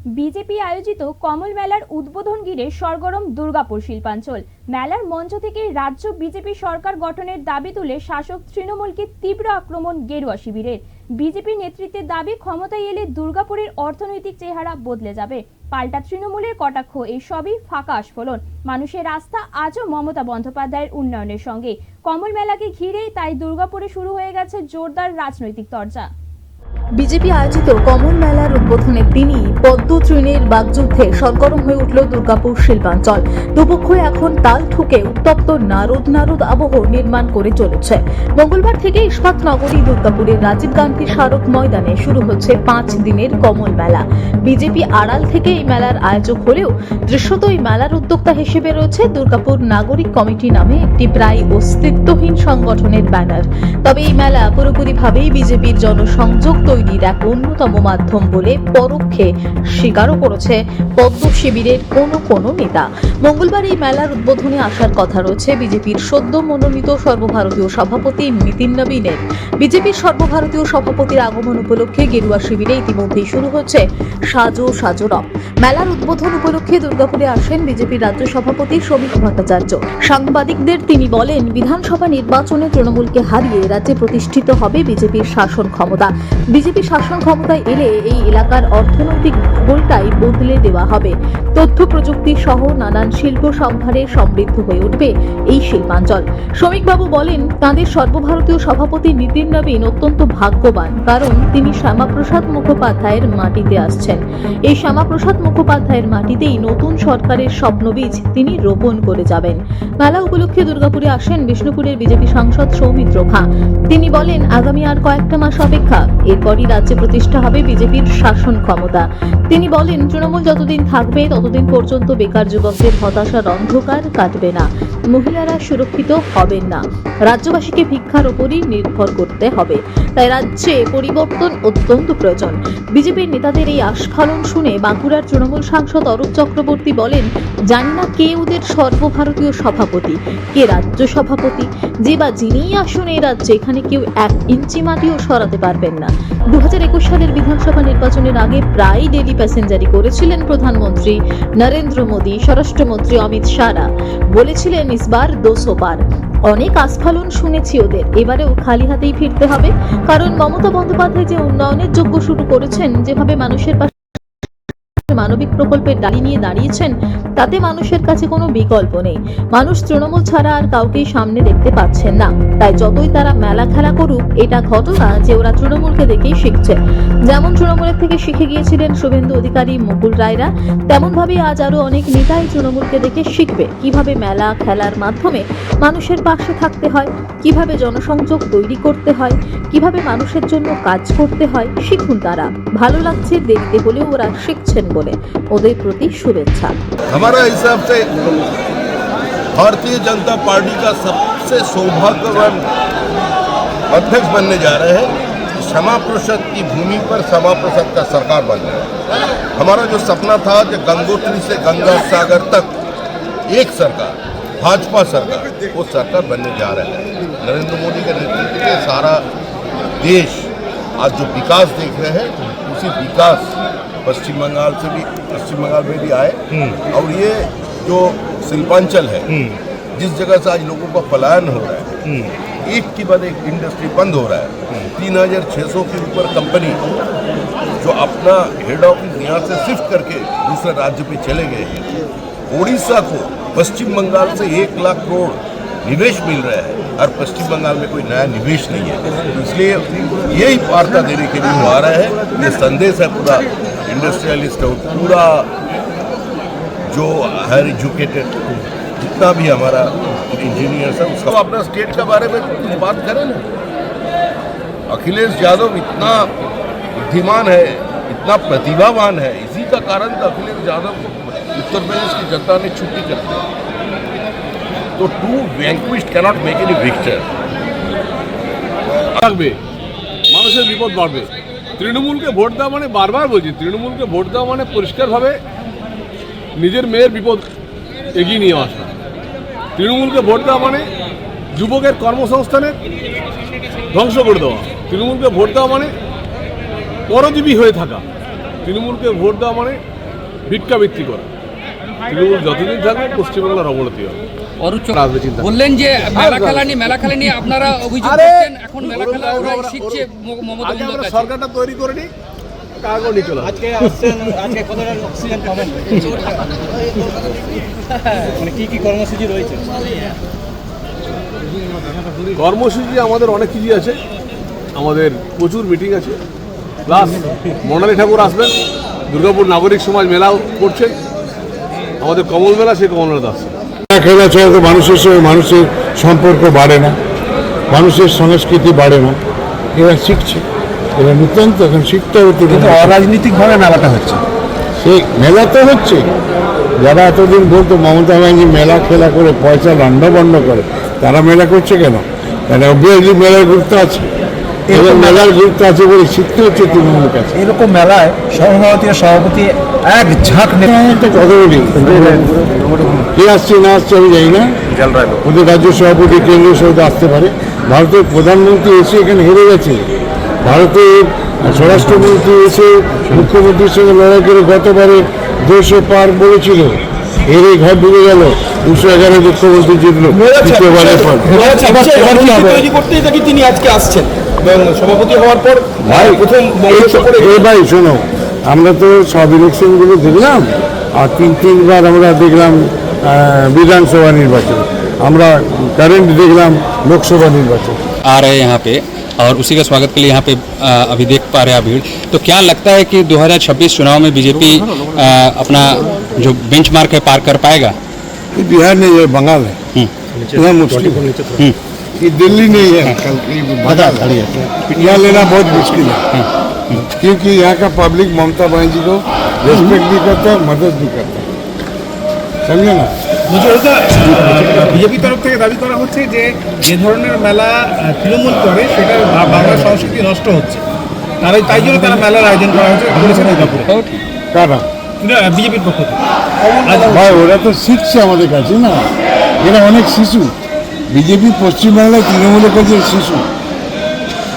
BJP আয়োজিত কমল মেলার উদ্বোধন ঘিরে সরগরম দুর্গাপুর শিল্পাঞ্চল। মেলার মঞ্চ থেকে রাজ্য বিজেপি সরকার গঠনের দাবি তুলে শাসক তৃণমূলকে তীব্র আক্রমণ গেরুয়া শিবিরের। বিজেপি নেতৃত্বের দাবি, ক্ষমতায় এলে দুর্গাপুরের অর্থনৈতিক চেহারা বদলে যাবে। পাল্টা তৃণমূলের কটাক্ষ, এই সবই ফাঁকা আস্ফোলন। মানুষের আস্থা আজও মমতা বন্দ্যোপাধ্যায়ের উন্নয়নের সঙ্গে। কমল মেলাকে ঘিরেই তাই দুর্গাপুরে শুরু হয়ে গেছে জোরদার রাজনৈতিক চর্চা। বিজেপি আয়োজিত কমল মেলার উদ্বোধনের দিনই পদ্ম তৃণের বাগযুদ্ধে সরগরম হয়ে উঠল দুর্গাপুর শিল্পাঞ্চল। দুপক্ষ এখন তাল ঠুকে উত্তপ্ত নারদ আবহ নির্মাণ করে চলেছে। মঙ্গলবার থেকে ইস্পাত নগরী দুর্গাপুরের রাজীব গান্ধী স্মারক ময়দানে শুরু হচ্ছে 5 দিনের কমল মেলা। বিজেপি আড়াল থেকে এই মেলার আয়োজক হলেও দৃশ্যত এই মেলার উদ্যোক্তা হিসেবে রয়েছে দুর্গাপুর নাগরিক কমিটি নামে একটি প্রায় অস্তিত্বহীন সংগঠনের ব্যানার। তবে এই মেলা পুরোপুরিভাবেই বিজেপির জনসংযোগ তৈরির এক অন্যতম মাধ্যম বলে পরোক্ষে স্বীকারও করেছে পদ্ম শিবিরের কোনো নেতা। মঙ্গলবার এই মেলার উদ্বোধনে আসার কথা রয়েছে বিজেপির সদ্য মনোনীত সর্বভারতীয় সভাপতি নিতিন নবীনের। বিজেপির সর্বভারতীয় সভাপতির আগমন উপলক্ষে গেরুয়া শিবিরে ইতিমধ্যেই শুরু হচ্ছে সাজো রব। মেলার উদ্বোধন উপলক্ষে দুর্গাপুরে আসেন বিজেপির রাজ্য সভাপতি শ্রমিক ভট্টাচার্য। সাংবাদিকদের তিনি বলেন, বিধানসভা নির্বাচনে তৃণমূলকে হারিয়ে রাজ্যে প্রতিষ্ঠিত হবে বিজেপির শাসন ক্ষমতা। বিজেপি শাসন ক্ষমতায় এলে এই এলাকার অর্থনৈতিক ভূগোলটাই বদলে দেওয়া হবে। তথ্য প্রযুক্তি সহ নানান শিল্প সম্ভারে সমৃদ্ধ হয়ে উঠবে এই শিল্পাঞ্চল। শ্রমিকবাবু বলেন, তাঁদের সর্বভারতীয় সভাপতি নিতিন নবীন অত্যন্ত ভাগ্যবান, কারণ তিনি শ্যামাপ্রসাদ মুখোপাধ্যায়ের মাটিতে আসছেন। এই শ্যামাপ্রসাদ মুখোপাধ্যায়ের মাটিতেই নতুন সরকারের স্বপ্নবীজ তিনি রোপণ করে যাবেন। মেলা উপলক্ষে দুর্গাপুরে আসেন বিষ্ণুপুরের বিজেপি সাংসদ সৌমিত্র খাঁ। তিনি বলেন, আগামী আর কয়েকটা মাস অপেক্ষা, এরপরই রাজ্যে প্রতিষ্ঠা হবে বিজেপির শাসন ক্ষমতা। তিনি বলেন, তৃণমূল যতদিন থাকবে ততদিন পর্যন্ত বেকার যুবকদের হতাশার অন্ধকার কাটবে না, মহিলারা সুরক্ষিত হবেন না, রাজ্যবাসীকে ভিক্ষার উপরই নির্ভর করতে হবে। তাই রাজ্যে পরিবর্তন অত্যন্ত প্রয়োজন। বিজেপির নেতাদের এই আস্ফালন শুনে বাঁকুড়ার তৃণমূল সাংসদ অরূপ চক্রবর্তী বলেন, জানি না কে ওদের সর্বভারতীয় সভাপতি, কে রাজ্য সভাপতি, যে বা যিনিই আসুন এই রাজ্যে, এখানে কেউ 1 ইঞ্চি মাটিও সরাতে পারবেন না। 2021 সালের বিধানসভা নির্বাচনের আগে প্রায় ডেলি প্যাসেঞ্জারি করেছিলেন প্রধানমন্ত্রী নরেন্দ্র মোদী, স্বরাষ্ট্রমন্ত্রী অমিত শাহরা বলেছিলেন ইসবার 200 পার। অনেক আস্ফালন শুনেছি ওদের, এবারেও খালি হাতেই ফিরতে হবে। কারণ মমতা বন্দ্যোপাধ্যায় যে উন্নয়নের যজ্ঞ শুরু করেছেন, যেভাবে মানুষের পাশে মানবিক প্রকল্পের ডালি নিয়ে দাঁড়িয়েছেন, তাতে মানুষের কাছে কোনো বিকল্প নেই। মানুষ তৃণমূল ছাড়া আর কাউকেই সামনে দেখতে পাচ্ছেন না। তাই যতই তারা মেলা খেলা করুক, এটা ঘটনা যে ওরা তৃণমূলকে দেখেই শিখছে। যেমন তৃণমূলের থেকে শিখে গিয়েছিলেন শুভেন্দু অধিকারী, মুকুল রায়রা, তেমন ভাবে আজ আরো অনেক নেতাই তৃণমূলকে দেখে শিখবে কিভাবে মেলা খেলার মাধ্যমে মানুষের পাশে থাকতে হয়, কিভাবে জনসংযোগ তৈরি করতে হয়, কিভাবে মানুষের জন্য কাজ করতে হয়। শিখুন তারা, ভালো লাগছে, দেখতে হলেও ওরা শিখছেন বলে ওদের প্রতি শুভেচ্ছা। हमारा हिसाब से भारतीय जनता पार्टी का सबसे सौभाग्यवान अध्यक्ष बनने जा रहे हैं। श्यामाप्रसाद की भूमि पर श्यामाप्रसाद का सरकार बन रहा है। हमारा जो सपना था कि गंगोत्री से गंगा सागर तक एक सरकार, भाजपा सरकार, वो सरकार बनने जा रहा है। नरेंद्र मोदी के नेतृत्व में सारा देश आज जो विकास देख रहे हैं, उसी विकास पश्चिम बंगाल में भी आए। और ये जो शिल्पांचल है, जिस जगह से आज लोगों का पलायन हो रहा है, एक के बाद एक इंडस्ट्री बंद हो रहा है, 3600 के ऊपर कंपनी जो अपना हेड ऑफिस यहाँ से शिफ्ट करके दूसरे राज्य पे चले गए हैं। उड़ीसा को पश्चिम बंगाल से 1 लाख करोड़ निवेश मिल रहा है, और पश्चिम बंगाल में कोई नया निवेश नहीं है। तो इसलिए यही वार्ता देने के लिए वो आ रहा है। ये संदेश है पूरा इंडस्ट्रियलिस्ट और पूरा जो हायर एजुकेटेड जितना भी हमारा इंजीनियर्स है, उसका अपना स्टेट के बारे में कुछ बात करें ना। अखिलेश यादव इतना बुद्धिमान है, इतना प्रतिभावान है, इसी का कारण तो अखिलेश यादव उत्तर प्रदेश की जनता ने छुट्टी कर दी। तो to vanquished cannot make any victor. থাকবে, মানুষের বিপদ বাড়বে। তৃণমূলকে ভোট দেওয়া মানে, বারবার বলছি, তৃণমূলকে ভোট দেওয়া মানে পরিষ্কারভাবে নিজের মেয়ের বিপদ এগিয়ে নিয়ে আসা। তৃণমূলকে ভোট দেওয়া মানে যুবকের কর্মসংস্থানের ধ্বংস করে দেওয়া। তৃণমূলকে ভোট দেওয়া মানে পরজীবী হয়ে থাকা। তৃণমূলকে ভোট দেওয়া মানে ভিক্ষাবৃত্তি করা। তৃণমূল যতদিন থাকবে পশ্চিমবাংলার অবনতি হবে। রাজবে চিন্তা বললেন যে মেলা খেলা নিয়ে আপনারা অভিযোগ করছেন, এখন মেলা খেলা ওরা শিখছে মমতা আগে আমরা বন্দ্যোপাধ্যায়। সরকারটা তৈরি করে নিই, কাগজ নিয়ে চলে আসবে। আজকে আসছেন, আজকে কতটা অক্সিজেন পাবেন? মানে কি কর্মসূচি রয়েছে? কর্মসূচি আমাদের অনেক কিছু আছে, আমাদের প্রচুর মিটিং আছে, প্লাস মনালী ঠাকুর আসবেন, দুর্গাপুর নাগরিক সমাজ মেলাও করছেন, আমাদের কমল মেলা, সেই কমল মেলাতে আসছে। খেলা ছাড়া তো মানুষের সঙ্গে মানুষের সম্পর্ক বাড়ে না, মানুষের সংস্কৃতি বাড়ে না। এরা শিখছে, এরা নূতন, তো এখন শিখতে হতো। কিন্তু অরাজনৈতিকভাবে মেলাটা হচ্ছে, সেই মেলা তো হচ্ছে। যারা এতদিন বলতো মমতা ব্যানার্জি মেলা খেলা করে পয়সা লন্ডভন্ড করে, তারা মেলা করছে কেন? তাহলে অবভিয়াসলি মেলার গুরুত্ব আছে, এবং মেলার গুরুত্ব আছে বলে শিখতে হচ্ছে তৃণমূলের কাছে। এরকম মেলায় সর্বভারতীয় সভাপতি এক ঝাঁক একটা কথা বলি, কে আসছে না আসছে আমি জানি না, ওদের রাজ্য সভাপতি কেন্দ্রীয় সভাপতি আসতে পারে। ভারতের প্রধানমন্ত্রী এসে এখানে হেরে গেছে, ভারতের স্বরাষ্ট্রমন্ত্রী এসে মুখ্যমন্ত্রীর সঙ্গে লড়াই করে গতবারে 200 পার বলেছিল, হেরে ঘর ঢুকে গেল, 211 মুখ্যমন্ত্রী জিতল তৃতীয়বারের পর। তিনি আজকে আসছেন সভাপতি হওয়ার পর ভাই ভাই শোনো, আমরা তো সব ইলেকশনগুলো দেখলাম, আর তিনবার আমরা দেখলাম বিধানসভা নির্বাচন, আমরা কারেন্ট দেখলাম লোকসভা নির্বাচন। आ रहे हैं यहाँ पे और उसी का स्वागत के लिए यहाँ पे अभी देख पा रहे हैं भीड़। तो क्या लगता है कि 2026 चुनाव में बीजेपी अपना जो बेंचमार्क है पार कर पाएगा? ये बिहार नहीं है, बंगाल है, इतना मुश्किल है। ये दिल्ली नहीं है, कल की बंगाल है, यहाँ लेना बहुत मुश्किल है, क्योंकि यहाँ का पब्लिक ममता बनर्जी को रेस्पेक्ट भी करता है, मदद भी करता है, समझे ना। বিজেপি তরফ থেকে দাবি করা হচ্ছে যে যে ধরনের মেলা তৃণমূল করে সেটা বাংলার সংস্কৃতি নষ্ট হচ্ছে, তাই জন্য তারা মেলার আয়োজন করা হচ্ছে করেছে দুর্গাপুরে। কারা? বিজেপির পক্ষ থেকে ভাই ওরা তো শিখছে আমাদের কাছে না, এরা অনেক শিশু। বিজেপি পশ্চিমবাংলায় তৃণমূলের কাছে শিশু,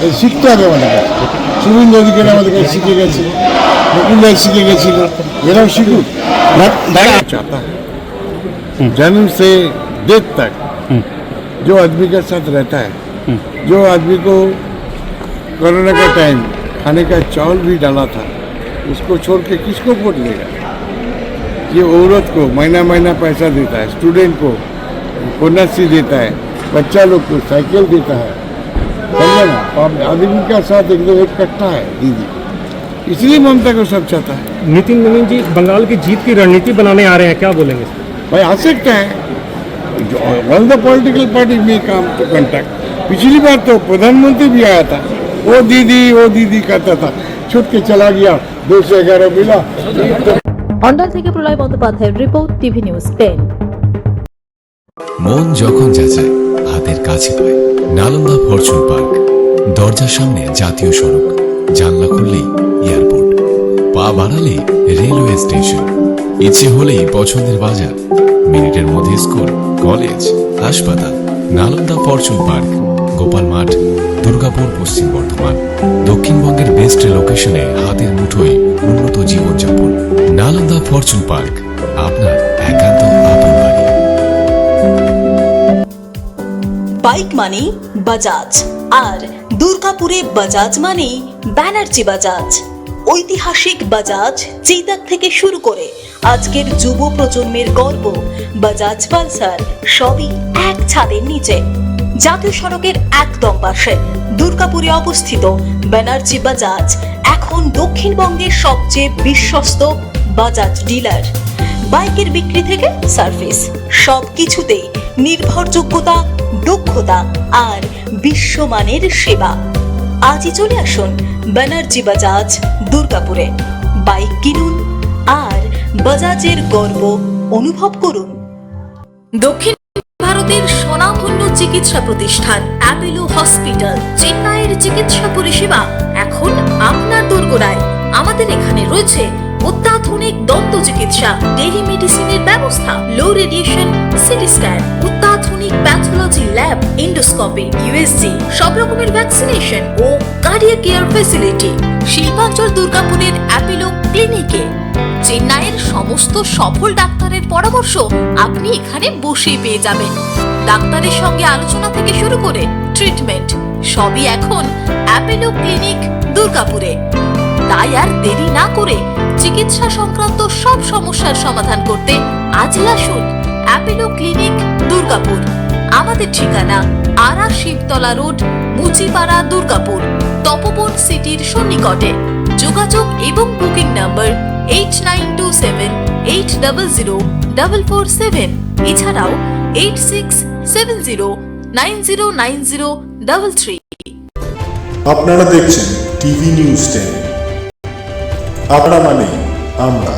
এই শিখতে হবে আমাদের কাছে। শুভেন্দু অধিকারী আমাদের কাছে শিখে গেছে, মুকুল রায় শিখে গেছিল, এরাও শিখুক। चाहता है जन्म से डेथ तक जो आदमी के साथ रहता है, जो आदमी को कोरोना का टाइम खाने का चावल भी डाला था, उसको छोड़ के किसको वोट देगा? ये औरत को महीना महीना पैसा देता है, स्टूडेंट को कन्याश्री देता है, बच्चा लोग को साइकिल देता है, समझे ना। आदमी का साथ एकदम एक कट्टा है दीदी, इसलिए ममता को सब चाहता है। नितिन नवीन जी बंगाल की जीत की रणनीति बनाने आ रहे हैं, क्या बोलेंगे? भाई आ सकता है, ऑल द पॉलिटिकल पार्टी में काम टू कॉन्टैक्ट। पिछली बार तो प्रधानमंत्री भी आया था, वो दीदी करता था, छूट के चला गया, 211 मिला। অন্ডাল থেকে প্রলয় বন্দ্যোপাধ্যায়ের রিপোর্ট, টিভি নিউজ 10। মন যখন যাচায় হাতের কাছে পায়, নালন্দা ফরচুন পার্ক, দরজার সামনে জাতীয় সড়ক, জানলা খুললেই এয়ারপোর্ট, পা বাড়ালে রেলওয়ে স্টেশন, ইচ্ছে হলেই পছন্দের বাজার, মিনিটের মধ্যে স্কুল, কলেজ, হাসপাতাল। নালন্দা ফরচুন পার্ক, গোপাল মাঠ, দুর্গাপুর, পশ্চিম বর্ধমান। দক্ষিণবঙ্গের বেস্ট লোকেশনে হাতের মুঠোয় উন্নত জীবনযাপন। নালন্দা ফরচুন পার্ক, আপনার একান্ত আপন বাড়ি। বাইক মানেই বাজাজ, আর দুর্গাপুরে বাজাজ মানেই ব্যানার্জি বাজাজ। ঐতিহাসিক বাজাজ চেতক থেকে শুরু করে আজকের যুব প্রজন্মের গর্ব বাজাজ পালসার, সবই এক ছাদের নিচে। জাতীয় সড়কের একদম পাশে দুর্গাপুরে অবস্থিত ব্যানার্জি বাজাজ এখন দক্ষিণবঙ্গের সবচেয়ে বিশ্বস্ত বাজাজ ডিলার। বাইকের বিক্রি থেকে সার্ভিস, সবকিছুতেই নির্ভরযোগ্যতা, দক্ষতা আর বিশ্বমানের সেবা। আজই চলে আসুন ব্যানার্জি বাজাজ দুর্গাপুরে। বাইক কিনুন আর বাজাজের গর্ব অনুভব করুন। দক্ষিণ ভারতের স্বনামধন্য চিকিৎসা প্রতিষ্ঠান অ্যাপোলো হসপিটাল, চেন্নাইয়ের চিকিৎসা পরিষেবা এখন আপনার দোরগোড়ায়। আমাদের এখানে রয়েছে অত্যাধুনিক দন্ত চিকিৎসা, টেলিমেডিসিনের ব্যবস্থা, লো রেডিয়েশন সিটি স্ক্যান, অত্যাধুনিক প্যাথোলজি ল্যাব, এন্ডোস্কোপি, ইউএসজি, সব রকমের ভ্যাকসিনেশন ও কার্ডিয়াক কেয়ার ফ্যাসিলিটি। শিল্পাঞ্চল দুর্গাপুরের অ্যাপোলো ক্লিনিকে চেন্নাইয়ের সমস্ত সফল ডাক্তারের পরামর্শ আপনি এখানে বসেই পেয়ে যাবেন। ডাক্তারের সঙ্গে আলোচনা থেকে শুরু করে ট্রিটমেন্ট সবই এখন অ্যাপেলো ক্লিনিক দুর্গাপুরে। তাই আর দেরি না করে চিকিৎসা সংক্রান্ত সব সমস্যার সমাধান করতে আজই আসুন অ্যাপেলো ক্লিনিক দুর্গাপুর। আমাদের ঠিকানা আরা শিবতলা রোড, মুচিপাড়া, দুর্গাপুর, তপবন সিটির সন্নিকটে। যোগাযোগ এবং বুকিং নাম্বার 8927800447, এছাড়াও 8670909033। আপনারা দেখছেন টিভি নিউজ 10। আপনারা মানে আমরা।